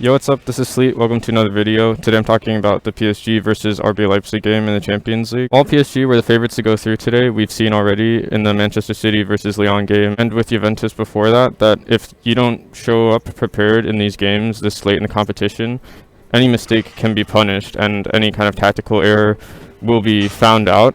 Yo, what's up? This is Sleet. Welcome to another video. Today I'm talking about the PSG versus RB Leipzig game in the Champions League. All PSG were the favorites to go through today. We've seen already in the Manchester City versus Lyon game and with Juventus before that if you don't show up prepared in these games this late in the competition, any mistake can be punished and any kind of tactical error will be found out.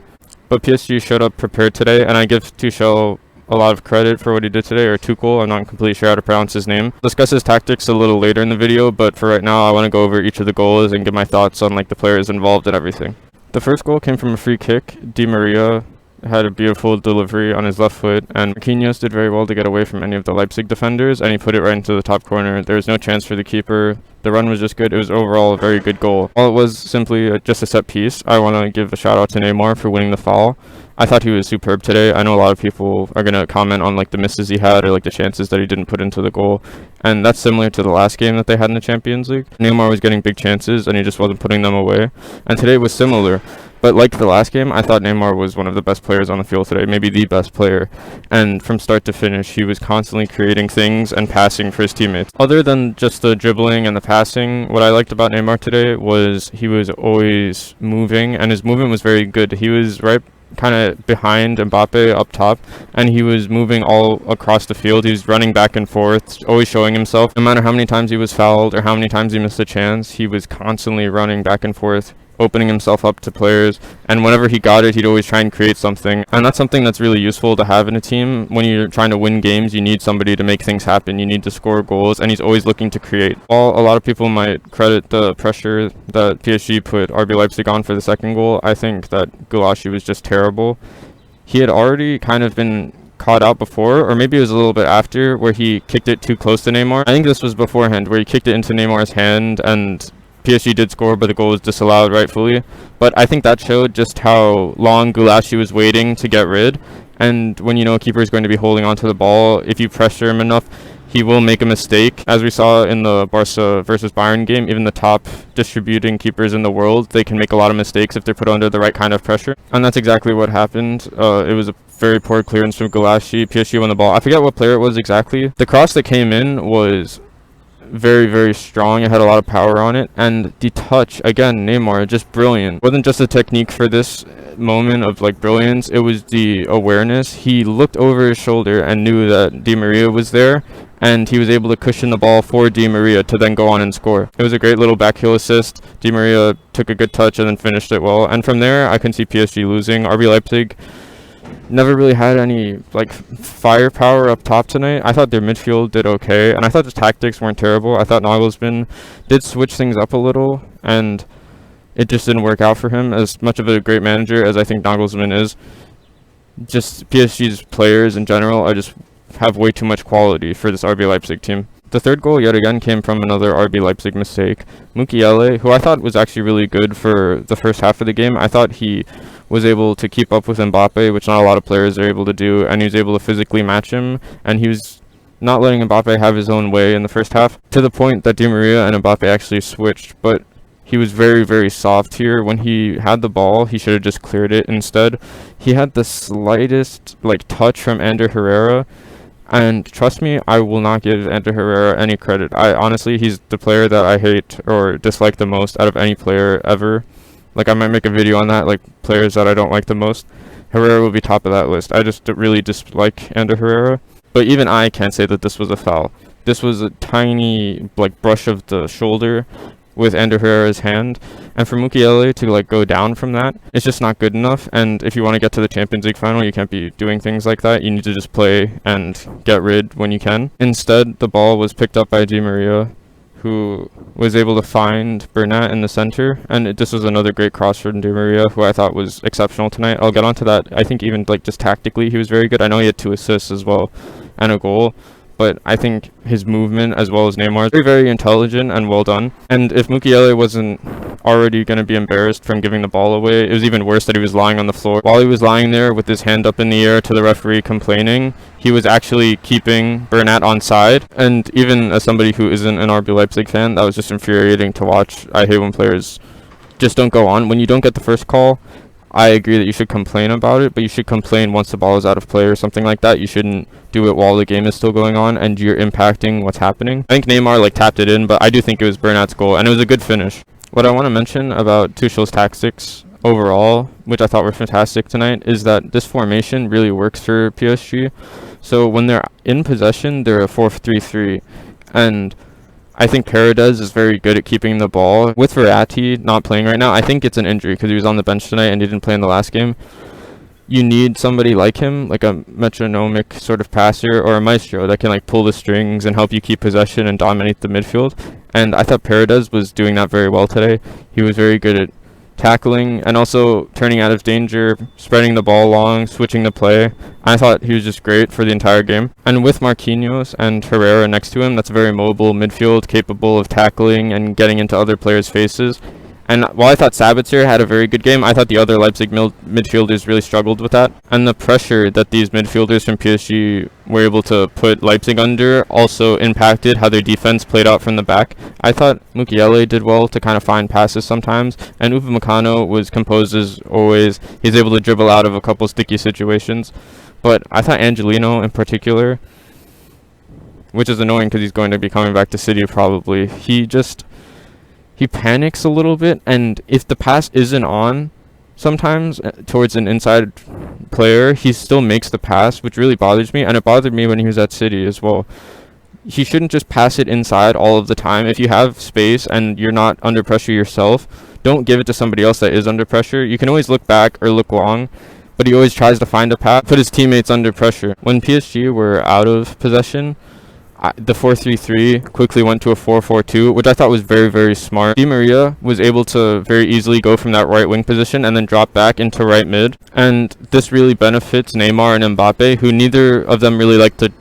But PSG showed up prepared today, and I give Tuchel a lot of credit for what he did today, or Tuchel, I'm not completely sure how to pronounce his name. I'll discuss his tactics a little later in the video, but for right now I want to go over each of the goals and give my thoughts on the players involved and everything. The first goal came from a free kick. Di Maria had a beautiful delivery on his left foot, and Marquinhos did very well to get away from any of the Leipzig defenders, and he put it right into the top corner. There was no chance for the keeper. The run was just good. It was overall a very good goal. While it was simply just a set piece, I want to give a shout out to Neymar for winning the foul. I thought he was superb today. I know a lot of people are going to comment on the misses he had or the chances that he didn't put into the goal, and that's similar to the last game that they had in the Champions League. Neymar was getting big chances and he just wasn't putting them away, and today was similar. But like the last game, I thought Neymar was one of the best players on the field today, maybe the best player. And from start to finish, he was constantly creating things and passing for his teammates. Other than just the dribbling and the passing, what I liked about Neymar today was he was always moving, and his movement was very good. He was right kind of behind Mbappe up top, and he was moving all across the field. He was running back and forth, always showing himself. No matter how many times he was fouled or how many times he missed a chance, he was constantly running back and forth, opening himself up to players, and whenever he got it, he'd always try and create something. And that's something that's really useful to have in a team. When you're trying to win games, you need somebody to make things happen. You need to score goals, and he's always looking to create. While a lot of people might credit the pressure that PSG put RB Leipzig on for the second goal, I think that Gulaschi was just terrible. He had already kind of been caught out before, or maybe it was a little bit after, where he kicked it too close to Neymar. I think this was beforehand, where he kicked it into Neymar's hand, and PSG did score, but the goal was disallowed rightfully. But I think that showed just how long Gulaschi was waiting to get rid. And when you know a keeper is going to be holding onto the ball, if you pressure him enough, he will make a mistake. As we saw in the Barca versus Bayern game, even the top distributing keepers in the world, they can make a lot of mistakes if they're put under the right kind of pressure. And that's exactly what happened. It was a very poor clearance from Gulaschi. PSG won the ball. I forget what player it was exactly. The cross that came in was very, very strong. It had a lot of power on it, and the touch, again, Neymar, just brilliant. It wasn't just a technique for this moment of brilliance, it was the awareness. He looked over his shoulder and knew that Di Maria was there, and he was able to cushion the ball for Di Maria to then go on and score. It was a great little back heel assist. Di Maria took a good touch and then finished it well, and from there I can see PSG losing. RB Leipzig never really had any firepower up top tonight. I thought their midfield did okay, and I thought the tactics weren't terrible. I thought Nagelsmann did switch things up a little, and it just didn't work out for him. As much of a great manager as I think Nagelsmann is, just PSG's players in general just have way too much quality for this RB Leipzig team. The third goal yet again came from another RB Leipzig mistake. Mukiele, who I thought was actually really good for the first half of the game, I thought he was able to keep up with Mbappe, which not a lot of players are able to do, and he was able to physically match him, and he was not letting Mbappe have his own way in the first half, to the point that Di Maria and Mbappe actually switched. But he was very, very soft here. When he had the ball, he should have just cleared it. Instead, he had the slightest touch from Ander Herrera, and trust me, I will not give Ander Herrera any credit. Honestly, he's the player that I hate or dislike the most out of any player ever. I might make a video on that, players that I don't like the most. Herrera will be top of that list. I just really dislike Ander Herrera. But even I can't say that this was a foul. This was a tiny, brush of the shoulder with Ander Herrera's hand. And for Mukiele to, go down from that, it's just not good enough. And if you want to get to the Champions League final, you can't be doing things like that. You need to just play and get rid when you can. Instead, the ball was picked up by Di Maria, who was able to find Bernat in the center, and this was another great cross from Di Maria, who I thought was exceptional tonight. I'll get onto that. I think even just tactically he was very good. I know he had 2 assists as well and a goal, but I think his movement as well as Neymar is very, very intelligent and well done. And if Mukiele wasn't already going to be embarrassed from giving the ball away, it was even worse that he was lying on the floor. While he was lying there with his hand up in the air to the referee complaining, he was actually keeping Bernat onside. And even as somebody who isn't an RB Leipzig fan, that was just infuriating to watch. I hate when players just don't go on. When you don't get the first call, I agree that you should complain about it, but you should complain once the ball is out of play or something like that. You shouldn't do it while the game is still going on and you're impacting what's happening. I think Neymar tapped it in, but I do think it was Bernat's goal, and it was a good finish. What I want to mention about Tuchel's tactics overall, which I thought were fantastic tonight, is that this formation really works for PSG. So when they're in possession, they're a 4-3-3, and I think Paredes is very good at keeping the ball. With Verratti not playing right now, I think it's an injury because he was on the bench tonight and he didn't play in the last game. You need somebody like him, like a metronomic sort of passer or a maestro that can pull the strings and help you keep possession and dominate the midfield. And I thought Paredes was doing that very well today. He was very good at tackling and also turning out of danger, spreading the ball long, switching the play. I thought he was just great for the entire game. And with Marquinhos and Herrera next to him, that's a very mobile midfield, capable of tackling and getting into other players' faces. And while I thought Sabitzer had a very good game, I thought the other Leipzig midfielders really struggled with that. And the pressure that these midfielders from PSG were able to put Leipzig under also impacted how their defense played out from the back. I thought Mukiele did well to kind of find passes sometimes, and Upamecano was composed as always. He's able to dribble out of a couple sticky situations. But I thought Angelino in particular, which is annoying because he's going to be coming back to City probably, he panics a little bit, and if the pass isn't on sometimes towards an inside player, he still makes the pass, which really bothers me, and it bothered me when he was at City as well. He shouldn't just pass it inside all of the time. If you have space and you're not under pressure yourself, don't give it to somebody else that is under pressure. You can always look back or look long, but he always tries to find a pass, put his teammates under pressure. When PSG were out of possession, the 4-3-3 quickly went to a 4-4-2, which I thought was very, very smart. Di Maria was able to very easily go from that right wing position and then drop back into right mid. And this really benefits Neymar and Mbappe, who neither of them really like to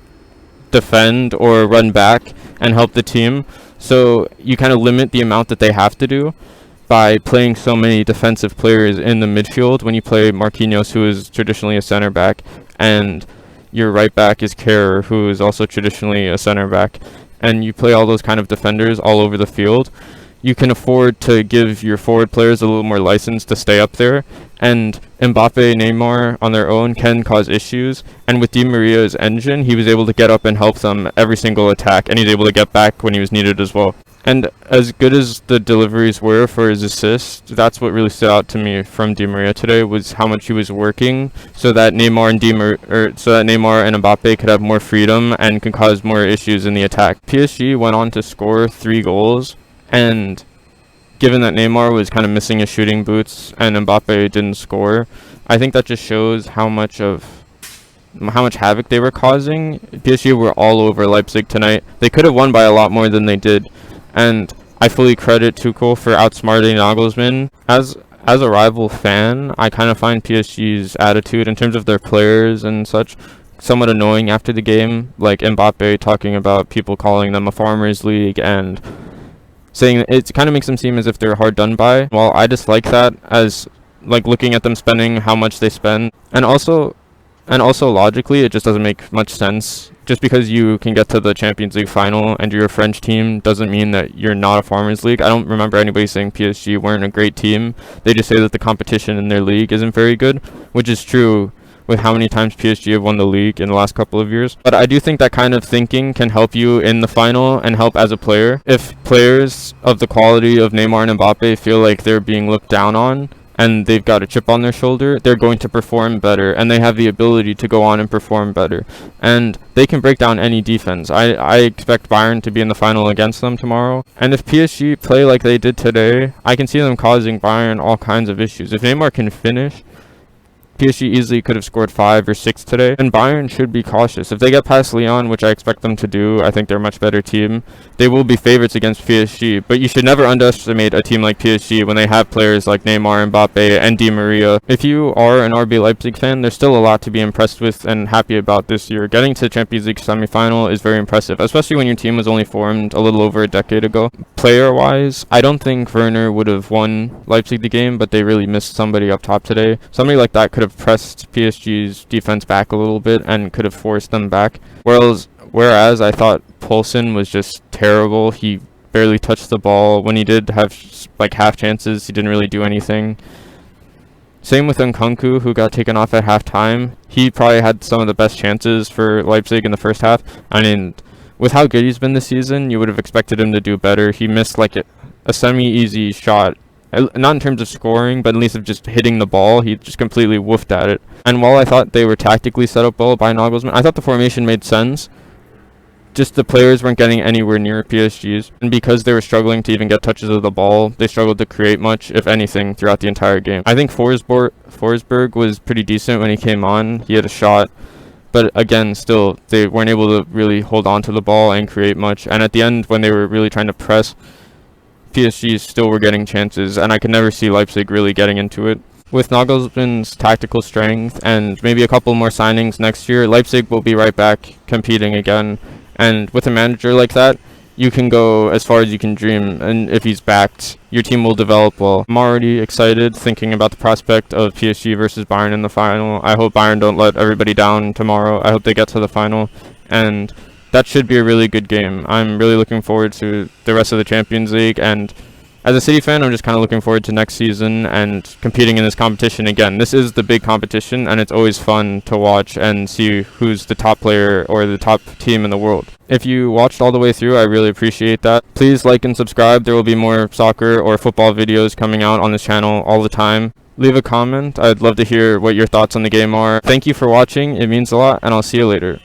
defend or run back and help the team. So you kind of limit the amount that they have to do by playing so many defensive players in the midfield when you play Marquinhos, who is traditionally a center back, and your right back is Kerr, who is also traditionally a center back, and you play all those kind of defenders all over the field. You can afford to give your forward players a little more license to stay up there, and Mbappe, Neymar on their own can cause issues, and with Di Maria's engine, he was able to get up and help them every single attack, and he's able to get back when he was needed as well. And as good as the deliveries were for his assists, that's what really stood out to me from Di Maria today, was how much he was working so that Neymar and Mbappe could have more freedom and could cause more issues in the attack. PSG went on to score 3 goals, and given that Neymar was kind of missing his shooting boots and Mbappe didn't score, I think that just shows how much havoc they were causing. PSG were all over Leipzig tonight. They could have won by a lot more than they did. And I fully credit Tuchel for outsmarting Nagelsmann. As a rival fan, I kind of find PSG's attitude in terms of their players and such somewhat annoying after the game. Like Mbappe talking about people calling them a farmers league and saying it kind of makes them seem as if they're hard done by. Well, I dislike that, as looking at them spending how much they spend, and also logically it just doesn't make much sense. Just because you can get to the Champions League final and you're a French team doesn't mean that you're not a farmers league. I don't remember anybody saying PSG weren't a great team. They just say that the competition in their league isn't very good, which is true with how many times PSG have won the league in the last couple of years. But I do think that kind of thinking can help you in the final and help as a player. If players of the quality of Neymar and Mbappe feel like they're being looked down on and they've got a chip on their shoulder, they're going to perform better, and they have the ability to go on and perform better. And they can break down any defense. I expect Bayern to be in the final against them tomorrow. And if PSG play like they did today, I can see them causing Bayern all kinds of issues. If Neymar can finish, PSG easily could have scored 5 or 6 today, and Bayern should be cautious. If they get past Lyon, which I expect them to do, I think they're a much better team, they will be favorites against PSG, but you should never underestimate a team like PSG when they have players like Neymar, Mbappe, and Di Maria. If you are an RB Leipzig fan, there's still a lot to be impressed with and happy about this year. Getting to the Champions League semi-final is very impressive, especially when your team was only formed a little over a decade ago. Player-wise, I don't think Werner would have won Leipzig the game, but they really missed somebody up top today. Somebody like that could have pressed PSG's defense back a little bit and could have forced them back. Whereas I thought Poulsen was just terrible. He barely touched the ball. When he did have half chances, he didn't really do anything. Same with Nkunku, who got taken off at halftime. He probably had some of the best chances for Leipzig in the first half. I mean, with how good he's been this season, you would have expected him to do better. He missed like a semi-easy shot, not in terms of scoring, but at least of just hitting the ball. He just completely woofed at it. And while I thought they were tactically set up well by Nagelsmann, I thought the formation made sense. Just the players weren't getting anywhere near PSG's. And because they were struggling to even get touches of the ball, they struggled to create much, if anything, throughout the entire game. I think Forsberg was pretty decent when he came on. He had a shot. But again, still, they weren't able to really hold on to the ball and create much. And at the end, when they were really trying to press, PSG still were getting chances. And I could never see Leipzig really getting into it. With Nagelsmann's tactical strength and maybe a couple more signings next year, Leipzig will be right back competing again. And with a manager like that, you can go as far as you can dream, and if he's backed, your team will develop well. I'm already excited thinking about the prospect of PSG versus Bayern in the final. I hope Bayern don't let everybody down tomorrow. I hope they get to the final, and that should be a really good game. I'm really looking forward to the rest of the Champions League, and as a City fan, I'm just kind of looking forward to next season and competing in this competition again. This is the big competition, and it's always fun to watch and see who's the top player or the top team in the world. If you watched all the way through, I really appreciate that. Please like and subscribe. There will be more soccer or football videos coming out on this channel all the time. Leave a comment. I'd love to hear what your thoughts on the game are. Thank you for watching. It means a lot, and I'll see you later.